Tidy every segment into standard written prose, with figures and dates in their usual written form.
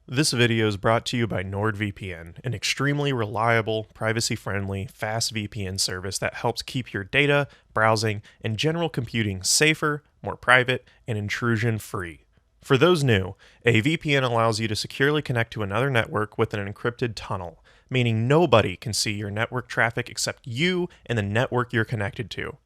This video is brought to you by NordVPN, an extremely reliable, privacy-friendly, fast VPN service that helps keep your data, browsing, and general computing safer, more private, and intrusion-free. For those new, a VPN allows you to securely connect to another network with an encrypted tunnel, meaning nobody can see your network traffic except you and the network you're connected to.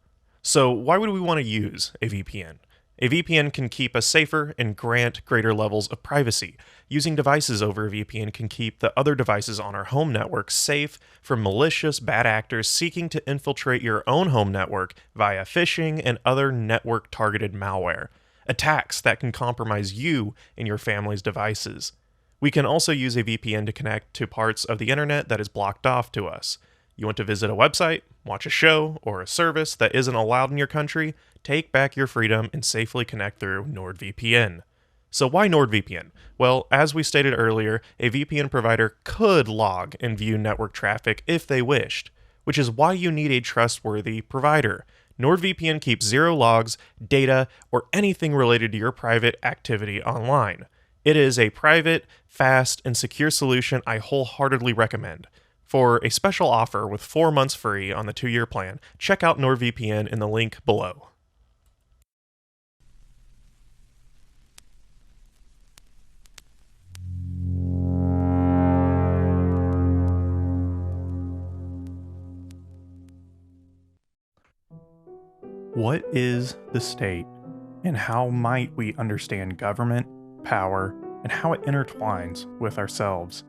So why would we want to use a VPN? A VPN can keep us safer and grant greater levels of privacy. Using devices over a VPN can keep the other devices on our home network safe from malicious bad actors seeking to infiltrate your own home network via phishing and other network-targeted malware, attacks that can compromise you and your family's devices. We can also use a VPN to connect to parts of the internet that is blocked off to us. You want to visit a website, watch a show, or a service that isn't allowed in your country? Take back your freedom and safely connect through NordVPN. So why NordVPN? Well, as we stated earlier, a VPN provider could log and view network traffic if they wished, which is why you need a trustworthy provider. NordVPN keeps zero logs, data, or anything related to your private activity online. It is a private, fast, and secure solution I wholeheartedly recommend. For a special offer with 4 months free on the 2-year plan, check out NordVPN in the link below. What is the state, and how might we understand government, power, and how it intertwines with ourselves?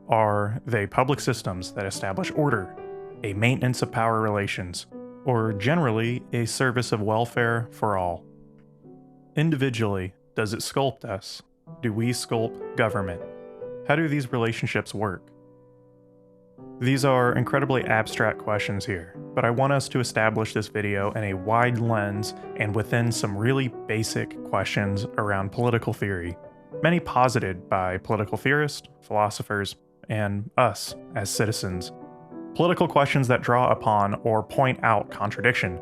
Are they public systems that establish order, a maintenance of power relations, or generally a service of welfare for all? Individually, does it sculpt us? Do we sculpt government? How do these relationships work? These are incredibly abstract questions here, but I want us to establish this video in a wide lens and within some really basic questions around political theory, many posited by political theorists, philosophers, and us as citizens. Political questions that draw upon or point out contradiction.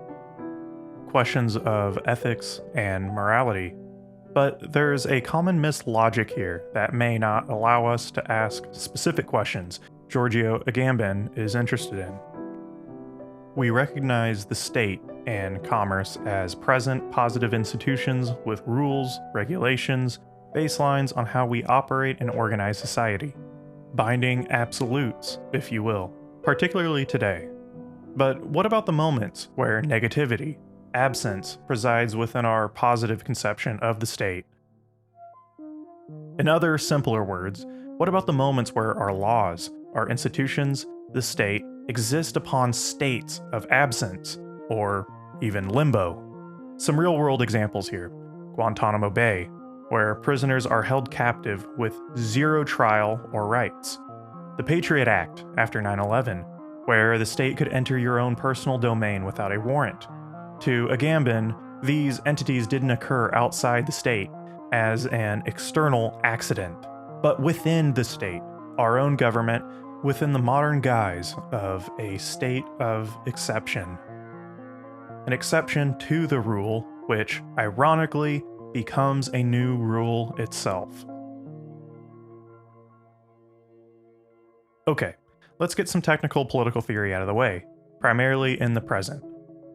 Questions of ethics and morality. But there's a common missed logic here that may not allow us to ask specific questions Giorgio Agamben is interested in. We recognize the state and commerce as present, positive institutions with rules, regulations, baselines on how we operate and organize society. Binding absolutes, if you will, particularly today. But what about the moments where negativity, absence, presides within our positive conception of the state? In other simpler words, what about the moments where our laws, our institutions, the state, exist upon states of absence, or even limbo? Some real-world examples here. Guantanamo Bay, where prisoners are held captive with zero trial or rights. The Patriot Act after 9/11, where the state could enter your own personal domain without a warrant. To Agamben, these entities didn't occur outside the state as an external accident, but within the state, our own government, within the modern guise of a state of exception. An exception to the rule, which, ironically, becomes a new rule itself. Okay, let's get some technical political theory out of the way, primarily in the present.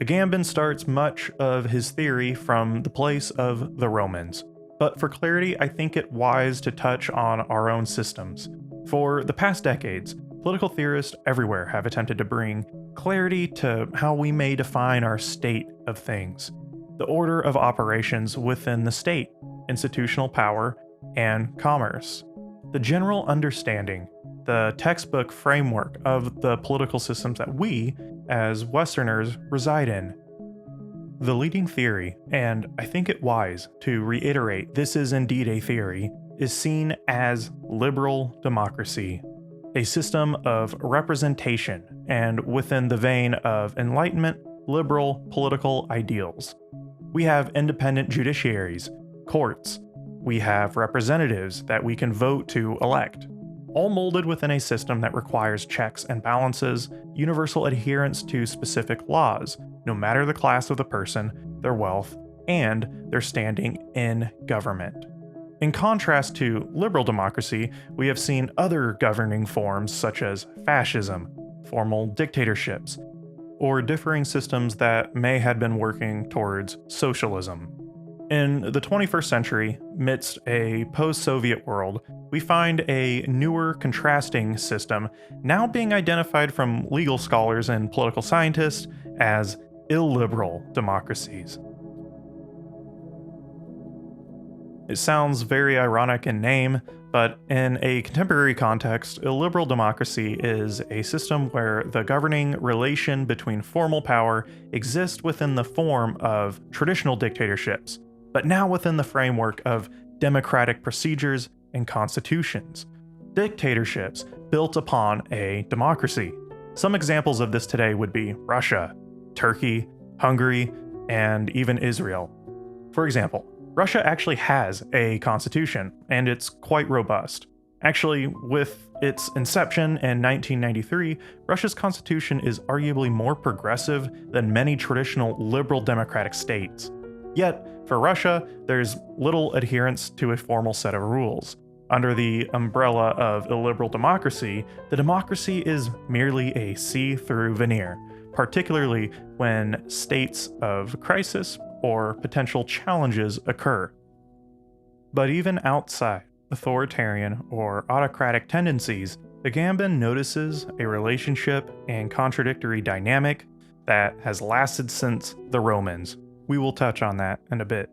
Agamben starts much of his theory from the place of the Romans, but for clarity I think it wise to touch on our own systems. For the past decades, political theorists everywhere have attempted to bring clarity to how we may define our state of things, the order of operations within the state, institutional power, and commerce. The general understanding, the textbook framework of the political systems that we, as Westerners, reside in. The leading theory, and I think it wise to reiterate this is indeed a theory, is seen as liberal democracy, a system of representation, and within the vein of Enlightenment, liberal political ideals. We have independent judiciaries, courts, we have representatives that we can vote to elect, all molded within a system that requires checks and balances, universal adherence to specific laws, no matter the class of the person, their wealth, and their standing in government. In contrast to liberal democracy, we have seen other governing forms such as fascism, formal dictatorships, or differing systems that may have been working towards socialism. In the 21st century, amidst a post-Soviet world, we find a newer contrasting system now being identified from legal scholars and political scientists as illiberal democracies. It sounds very ironic in name, but in a contemporary context, illiberal democracy is a system where the governing relation between formal power exists within the form of traditional dictatorships, but now within the framework of democratic procedures and constitutions. Dictatorships built upon a democracy. Some examples of this today would be Russia, Turkey, Hungary, and even Israel. For example, Russia actually has a constitution, and it's quite robust. Actually, with its inception in 1993, Russia's constitution is arguably more progressive than many traditional liberal democratic states. Yet, for Russia, there's little adherence to a formal set of rules. Under the umbrella of illiberal democracy, the democracy is merely a see-through veneer, particularly when states of crisis or potential challenges occur. But even outside authoritarian or autocratic tendencies, Agamben notices a relationship and contradictory dynamic that has lasted since the Romans. We will touch on that in a bit.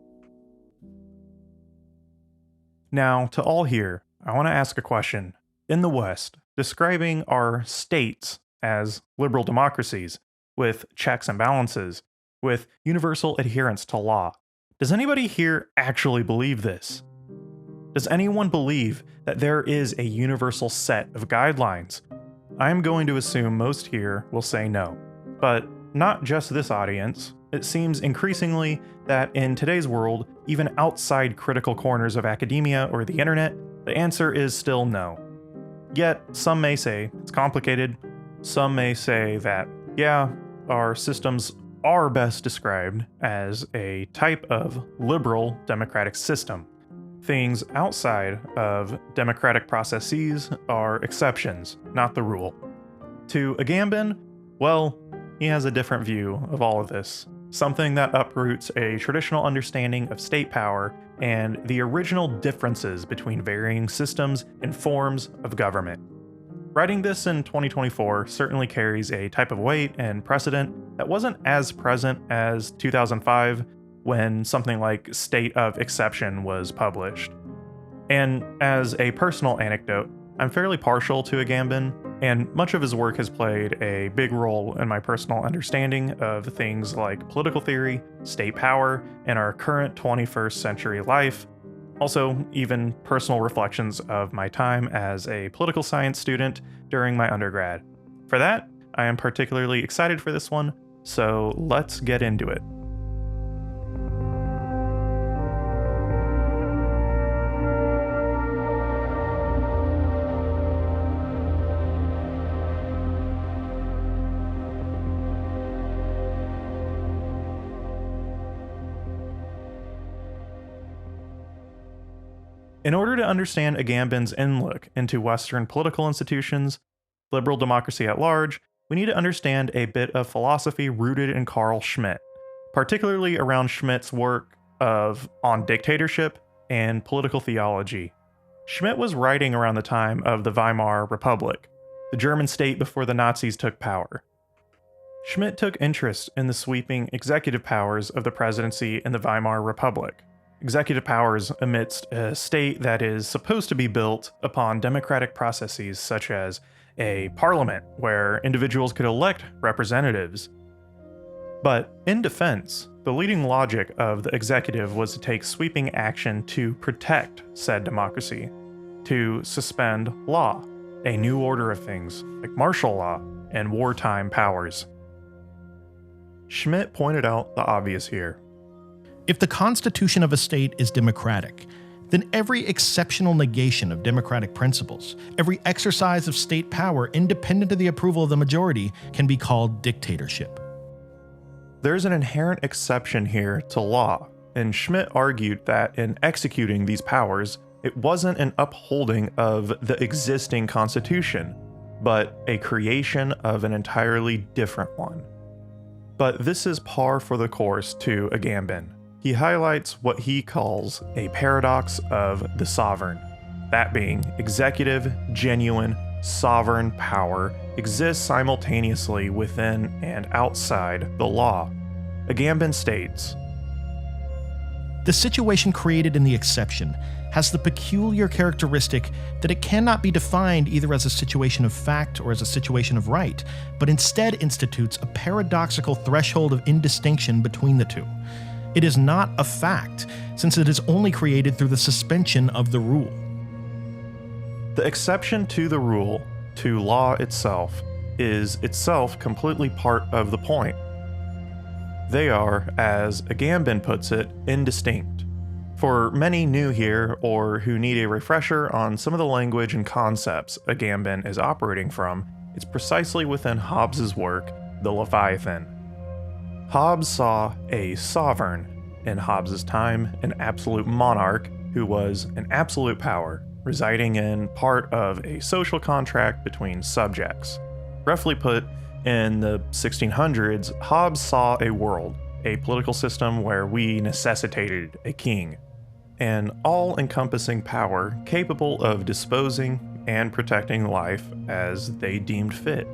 Now, to all here, I want to ask a question. In the West, describing our states as liberal democracies, with checks and balances, with universal adherence to law, does anybody here actually believe this? Does anyone believe that there is a universal set of guidelines? I am going to assume most here will say no. But not just this audience. It seems increasingly that in today's world, even outside critical corners of academia or the internet, the answer is still no. Yet, some may say it's complicated. Some may say that, yeah, our systems are best described as a type of liberal democratic system. Things outside of democratic processes are exceptions, not the rule. To Agamben, well, he has a different view of all of this, something that uproots a traditional understanding of state power and the original differences between varying systems and forms of government. Writing this in 2024 certainly carries a type of weight and precedent that wasn't as present as 2005 when something like State of Exception was published. And as a personal anecdote, I'm fairly partial to Agamben, and much of his work has played a big role in my personal understanding of things like political theory, state power, and our current 21st century life. Also, even personal reflections of my time as a political science student during my undergrad. For that, I am particularly excited for this one, so let's get into it. In order to understand Agamben's inlook into Western political institutions, liberal democracy at large, we need to understand a bit of philosophy rooted in Carl Schmitt, particularly around Schmitt's work on dictatorship and political theology. Schmitt was writing around the time of the Weimar Republic, the German state before the Nazis took power. Schmitt took interest in the sweeping executive powers of the presidency in the Weimar Republic. Executive powers amidst a state that is supposed to be built upon democratic processes such as a parliament where individuals could elect representatives. But in defense, the leading logic of the executive was to take sweeping action to protect said democracy, to suspend law, a new order of things like martial law and wartime powers. Schmitt pointed out the obvious here. If the constitution of a state is democratic, then every exceptional negation of democratic principles, every exercise of state power independent of the approval of the majority, can be called dictatorship. There's an inherent exception here to law. and Schmidt argued that in executing these powers, it wasn't an upholding of the existing Constitution, but a creation of an entirely different one. But this is par for the course to Agamben. He highlights what he calls a paradox of the sovereign, that being executive, genuine, sovereign power exists simultaneously within and outside the law. Agamben states, "The situation created in the exception has the peculiar characteristic that it cannot be defined either as a situation of fact or as a situation of right, but instead institutes a paradoxical threshold of indistinction between the two. It is not a fact, since it is only created through the suspension of the rule." The exception to the rule, to law itself, is itself completely part of the point. They are, as Agamben puts it, indistinct. For many new here or who need a refresher on some of the language and concepts Agamben is operating from, it's precisely within Hobbes's work, The Leviathan. Hobbes saw a sovereign, in Hobbes's time, an absolute monarch who was an absolute power, residing in part of a social contract between subjects. Roughly put, in the 1600s, Hobbes saw a world, a political system where we necessitated a king, an all-encompassing power capable of disposing and protecting life as they deemed fit.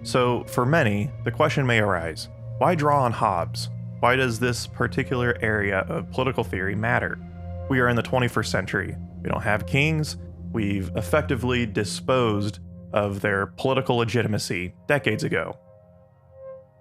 So, for many, the question may arise, why draw on Hobbes? Why does this particular area of political theory matter? We are in the 21st century. We don't have kings. We've effectively disposed of their political legitimacy decades ago.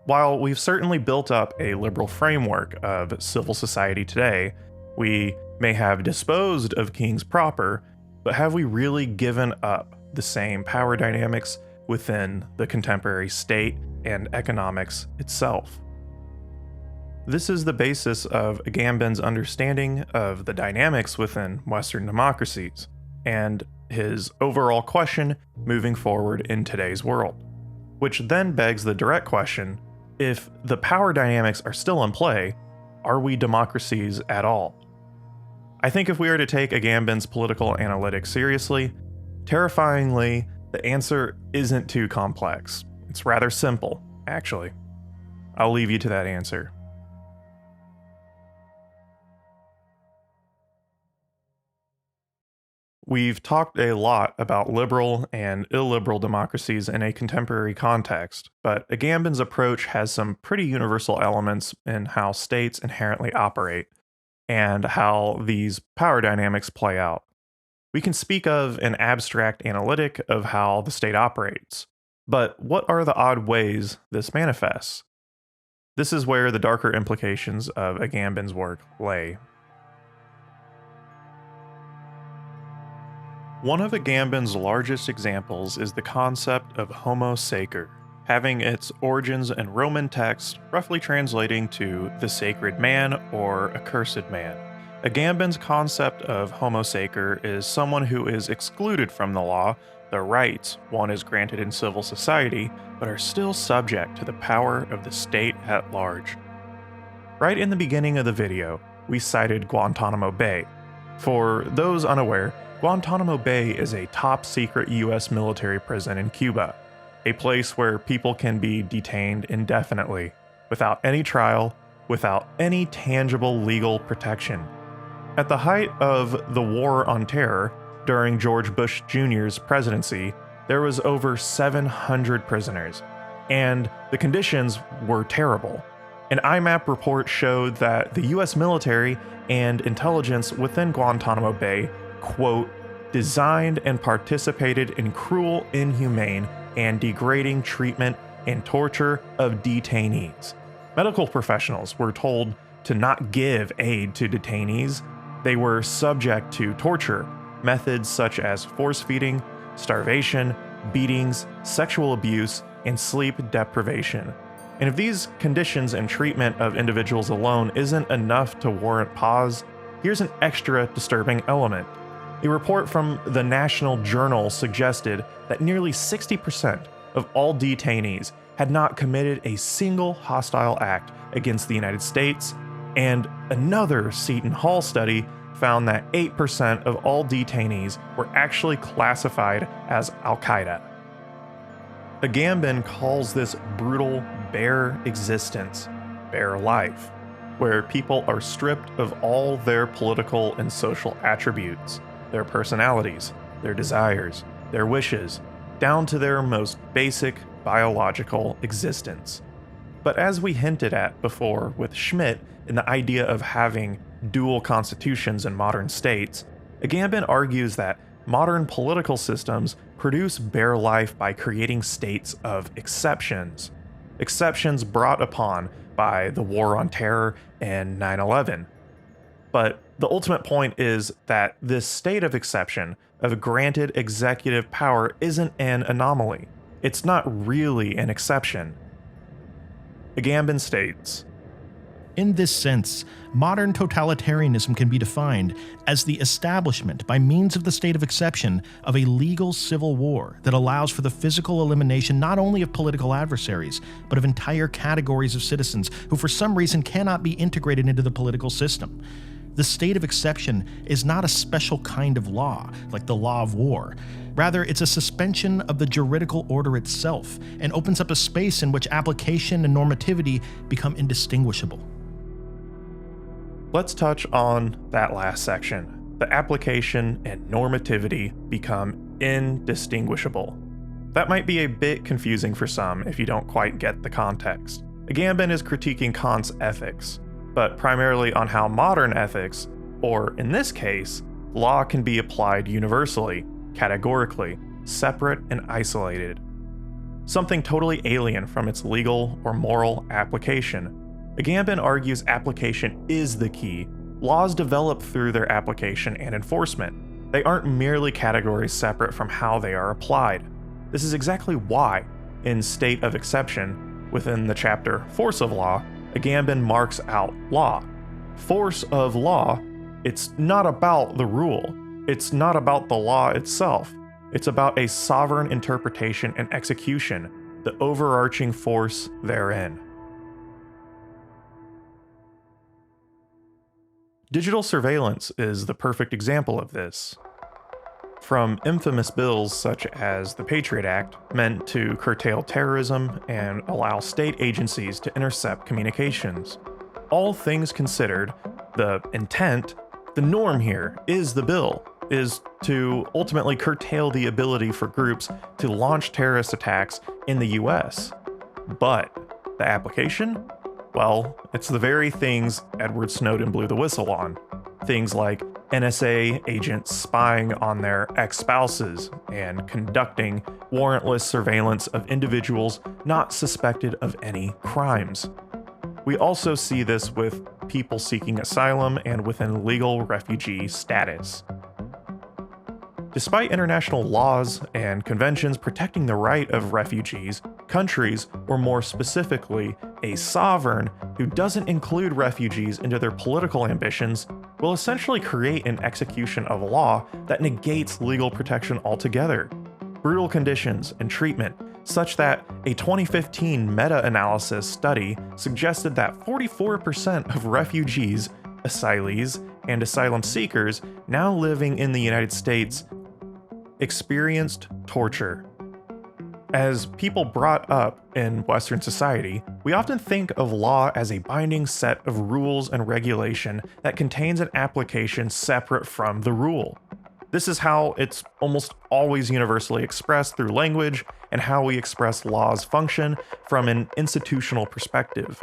While we've certainly built up a liberal framework of civil society today, we may have disposed of kings proper, but have we really given up the same power dynamics within the contemporary state and economics itself? This is the basis of Agamben's understanding of the dynamics within Western democracies, and his overall question moving forward in today's world. Which then begs the direct question, if the power dynamics are still in play, are we democracies at all? I think if we are to take Agamben's political analytics seriously, terrifyingly, the answer isn't too complex. It's rather simple, actually. I'll leave you to that answer. We've talked a lot about liberal and illiberal democracies in a contemporary context, but Agamben's approach has some pretty universal elements in how states inherently operate and how these power dynamics play out. We can speak of an abstract analytic of how the state operates, but what are the odd ways this manifests? This is where the darker implications of Agamben's work lay. One of Agamben's largest examples is the concept of Homo Sacer, having its origins in Roman text roughly translating to the sacred man or accursed man. Agamben's concept of Homo Sacer is someone who is excluded from the law, the rights one is granted in civil society, but are still subject to the power of the state at large. Right in the beginning of the video, we cited Guantanamo Bay. For those unaware, Guantanamo Bay is a top-secret US military prison in Cuba, a place where people can be detained indefinitely, without any trial, without any tangible legal protection. At the height of the War on Terror, during George Bush Jr.'s presidency, there was over 700 prisoners, and the conditions were terrible. An IMAP report showed that the US military and intelligence within Guantanamo Bay, quote, designed and participated in cruel, inhumane, and degrading treatment and torture of detainees. Medical professionals were told to not give aid to detainees. They were subject to torture, methods such as force feeding, starvation, beatings, sexual abuse, and sleep deprivation. And if these conditions and treatment of individuals alone isn't enough to warrant pause, here's an extra disturbing element. A report from the National Journal suggested that nearly 60% of all detainees had not committed a single hostile act against the United States, And another Seton Hall study found that 8% of all detainees were actually classified as Al-Qaeda. Agamben calls this brutal, bare existence, bare life, where people are stripped of all their political and social attributes, their personalities, their desires, their wishes, down to their most basic biological existence. But as we hinted at before with Schmidt in the idea of having dual constitutions in modern states, Agamben argues that modern political systems produce bare life by creating states of exceptions. Exceptions brought upon by the War on Terror and 9/11. But the ultimate point is that this state of exception, of granted executive power, isn't an anomaly. It's not really an exception. Agamben states, In this sense, modern totalitarianism can be defined as the establishment, by means of the state of exception, of a legal civil war that allows for the physical elimination not only of political adversaries, but of entire categories of citizens who for some reason cannot be integrated into the political system. The state of exception is not a special kind of law, like the law of war. Rather, it's a suspension of the juridical order itself and opens up a space in which application and normativity become indistinguishable. Let's touch on that last section. The application and normativity become indistinguishable. That might be a bit confusing for some if you don't quite get the context. Agamben is critiquing Kant's ethics, but primarily on how modern ethics, or in this case, law, can be applied universally, categorically, separate and isolated. Something totally alien from its legal or moral application. Agamben argues application is the key. Laws develop through their application and enforcement. They aren't merely categories separate from how they are applied. This is exactly why, in State of Exception, within the chapter Force of Law, Agamben marks out law. Force of law, it's not about the rule. It's not about the law itself. It's about a sovereign interpretation and execution, the overarching force therein. Digital surveillance is the perfect example of this. From infamous bills such as the Patriot Act, meant to curtail terrorism and allow state agencies to intercept communications. All things considered, the intent, the norm here is the bill, is to ultimately curtail the ability for groups to launch terrorist attacks in the US. But the application? Well, it's the very things Edward Snowden blew the whistle on. Things like NSA agents spying on their ex-spouses and conducting warrantless surveillance of individuals not suspected of any crimes. We also see this with people seeking asylum and within legal refugee status. Despite international laws and conventions protecting the right of refugees, countries, or more specifically, a sovereign who doesn't include refugees into their political ambitions, will essentially create an execution of law that negates legal protection altogether. Brutal conditions and treatment, such that a 2015 meta-analysis study suggested that 44% of refugees, asylees, and asylum seekers now living in the United States experienced torture. As people brought up in Western society, we often think of law as a binding set of rules and regulation that contains an application separate from the rule. This is how it's almost always universally expressed through language and how we express law's function from an institutional perspective.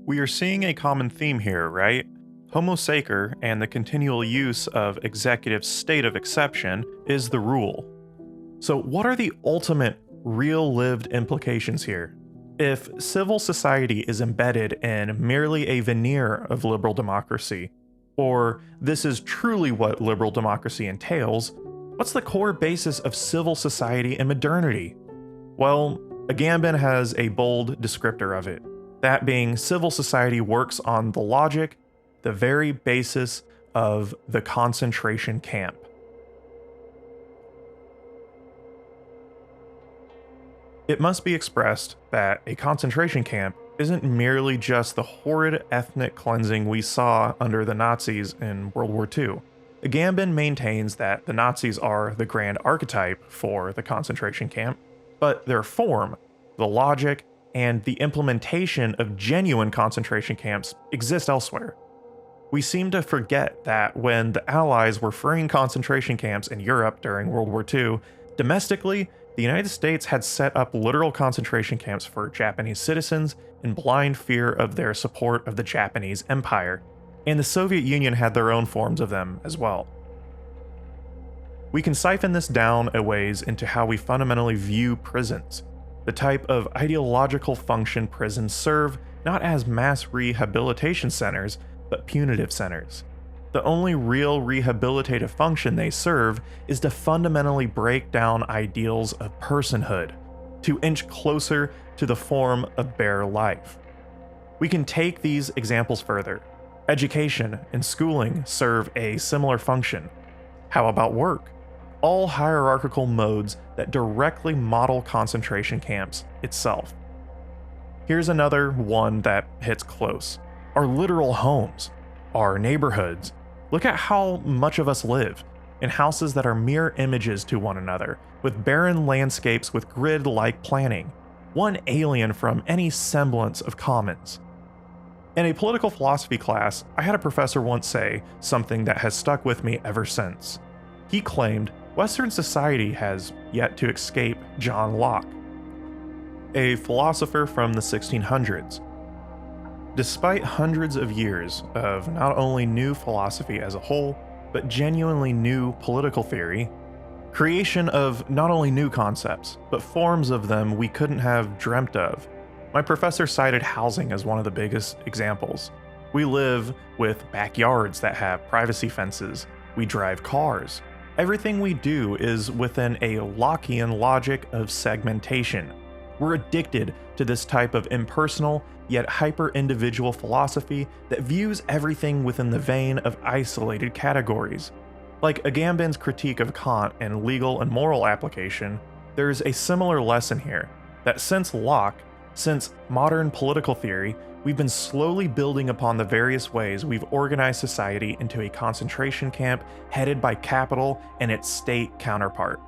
We are seeing a common theme here, right? Homo Sacer and the continual use of executive state of exception is the rule. So what are the ultimate real-lived implications here? If civil society is embedded in merely a veneer of liberal democracy, or this is truly what liberal democracy entails, what's the core basis of civil society and modernity? Well, Agamben has a bold descriptor of it, that being civil society works on the logic, the very basis of the concentration camp. It must be expressed that a concentration camp isn't merely just the horrid ethnic cleansing we saw under the Nazis in World War II. Agamben maintains that the Nazis are the grand archetype for the concentration camp, but their form, the logic, and the implementation of genuine concentration camps exist elsewhere. We seem to forget that when the Allies were freeing concentration camps in Europe during World War II, domestically, the United States had set up literal concentration camps for Japanese citizens in blind fear of their support of the Japanese Empire, and the Soviet Union had their own forms of them as well. We can siphon this down a ways into how we fundamentally view prisons, the type of ideological function prisons serve not as mass rehabilitation centers, but punitive centers. The only real rehabilitative function they serve is to fundamentally break down ideals of personhood, to inch closer to the form of bare life. We can take these examples further. Education and schooling serve a similar function. How about work? All hierarchical modes that directly model concentration camps itself. Here's another one that hits close. Our literal homes, our neighborhoods. Look at how much of us live in houses that are mere images to one another, with barren landscapes with grid-like planning, one alien from any semblance of commons. In a political philosophy class, I had a professor once say something that has stuck with me ever since. He claimed Western society has yet to escape John Locke, a philosopher from the 1600s. Despite hundreds of years of not only new philosophy as a whole, but genuinely new political theory, creation of not only new concepts, but forms of them we couldn't have dreamt of, my professor cited housing as one of the biggest examples. We live with backyards that have privacy fences, we drive cars. Everything we do is within a Lockean logic of segmentation. We're addicted to this type of impersonal, yet hyper-individual philosophy that views everything within the vein of isolated categories. Like Agamben's critique of Kant and legal and moral application, there's a similar lesson here, that since Locke, since modern political theory, we've been slowly building upon the various ways we've organized society into a concentration camp headed by capital and its state counterpart.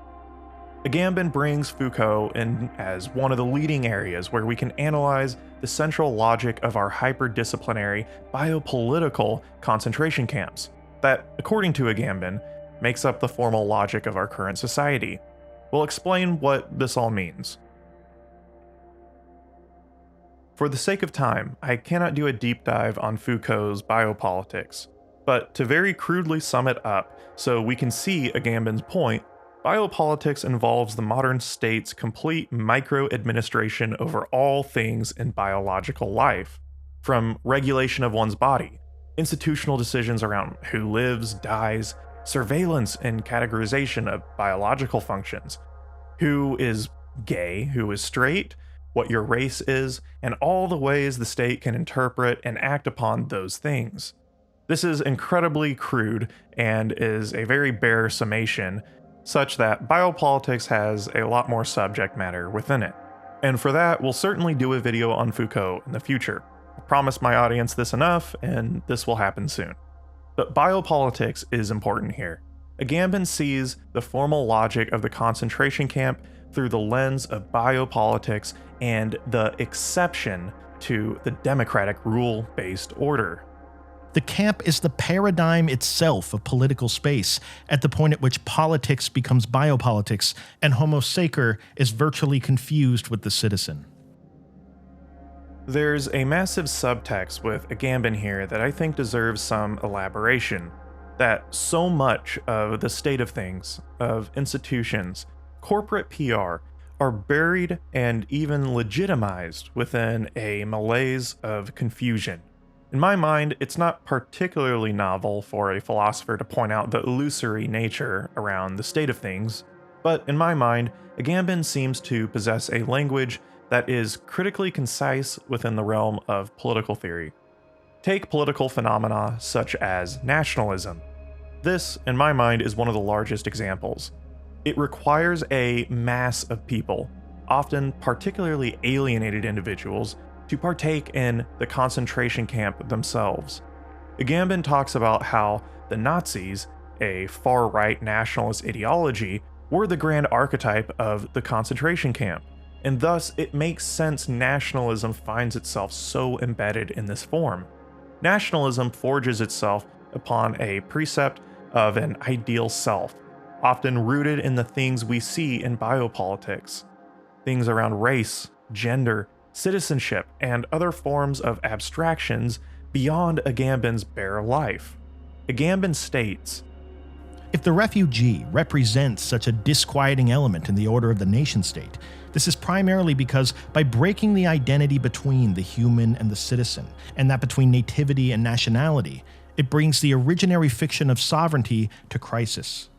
Agamben brings Foucault in as one of the leading areas where we can analyze the central logic of our hyperdisciplinary biopolitical concentration camps, that, according to Agamben, makes up the formal logic of our current society. We'll explain what this all means. For the sake of time, I cannot do a deep dive on Foucault's biopolitics, but to very crudely sum it up so we can see Agamben's point, biopolitics involves the modern state's complete micro-administration over all things in biological life, from regulation of one's body, institutional decisions around who lives, dies, surveillance and categorization of biological functions, who is gay, who is straight, what your race is, and all the ways the state can interpret and act upon those things. This is incredibly crude and is a very bare summation, such that biopolitics has a lot more subject matter within it. And for that, we'll certainly do a video on Foucault in the future. I promised my audience this enough, and this will happen soon. But biopolitics is important here. Agamben sees the formal logic of the concentration camp through the lens of biopolitics and the exception to the democratic rule-based order. The camp is the paradigm itself of political space, at the point at which politics becomes biopolitics and Homo Sacer is virtually confused with the citizen. There's a massive subtext with Agamben here that I think deserves some elaboration, that so much of the state of things, of institutions, corporate PR, are buried and even legitimized within a malaise of confusion. In my mind, it's not particularly novel for a philosopher to point out the illusory nature around the state of things, but in my mind, Agamben seems to possess a language that is critically concise within the realm of political theory. Take political phenomena such as nationalism. This, in my mind, is one of the largest examples. It requires a mass of people, often particularly alienated individuals, to partake in the concentration camp themselves. Agamben talks about how the Nazis, a far-right nationalist ideology, were the grand archetype of the concentration camp, and thus it makes sense nationalism finds itself so embedded in this form. Nationalism forges itself upon a precept of an ideal self, often rooted in the things we see in biopolitics. Things around race, gender, citizenship, and other forms of abstractions beyond Agamben's bare life. Agamben states, if the refugee represents such a disquieting element in the order of the nation-state, this is primarily because by breaking the identity between the human and the citizen, and that between nativity and nationality, it brings the originary fiction of sovereignty to crisis.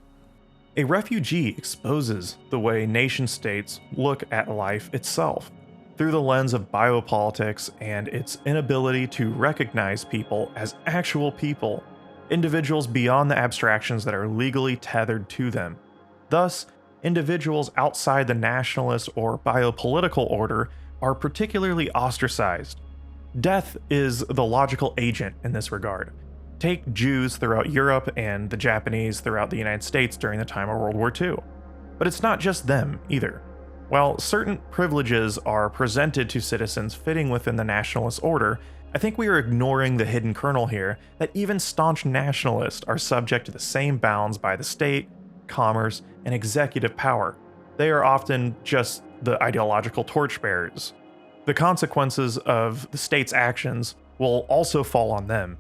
A refugee exposes the way nation-states look at life itself, through the lens of biopolitics and its inability to recognize people as actual people, individuals beyond the abstractions that are legally tethered to them. Thus, individuals outside the nationalist or biopolitical order are particularly ostracized. Death is the logical agent in this regard. Take Jews throughout Europe and the Japanese throughout the United States during the time of World War II. But it's not just them either. While certain privileges are presented to citizens fitting within the nationalist order, I think we are ignoring the hidden kernel here that even staunch nationalists are subject to the same bounds by the state, commerce, and executive power. They are often just the ideological torchbearers. The consequences of the state's actions will also fall on them.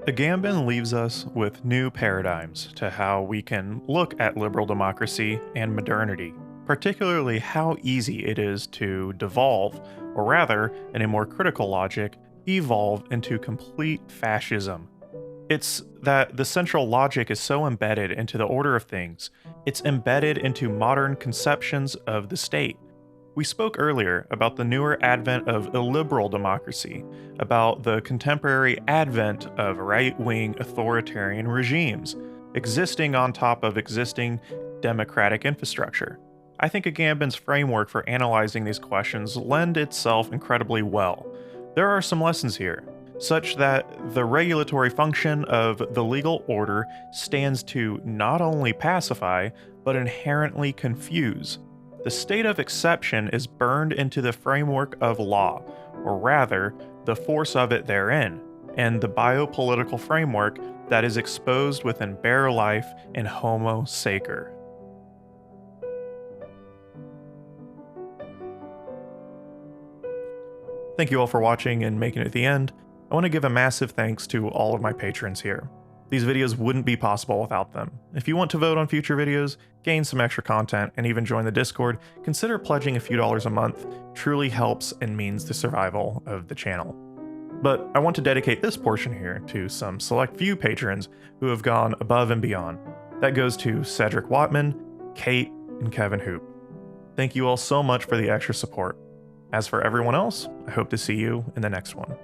Agamben leaves us with new paradigms to how we can look at liberal democracy and modernity, particularly how easy it is to devolve, or rather, in a more critical logic, evolve into complete fascism. It's that the central logic is so embedded into the order of things, it's embedded into modern conceptions of the state. We spoke earlier about the newer advent of illiberal democracy, about the contemporary advent of right-wing authoritarian regimes, existing on top of existing democratic infrastructure. I think Agamben's framework for analyzing these questions lend itself incredibly well. There are some lessons here, such that the regulatory function of the legal order stands to not only pacify, but inherently confuse. The state of exception is burned into the framework of law, or rather, the force of it therein, and the biopolitical framework that is exposed within bare life in Homo Sacer. Thank you all for watching and making it to the end. I want to give a massive thanks to all of my patrons here. These videos wouldn't be possible without them. If you want to vote on future videos, gain some extra content, and even join the Discord, consider pledging a few dollars a month. Truly helps and means the survival of the channel. But I want to dedicate this portion here to some select few patrons who have gone above and beyond. That goes to Cedric Watman, Kate, and Kevin Hoop. Thank you all so much for the extra support. As for everyone else, I hope to see you in the next one.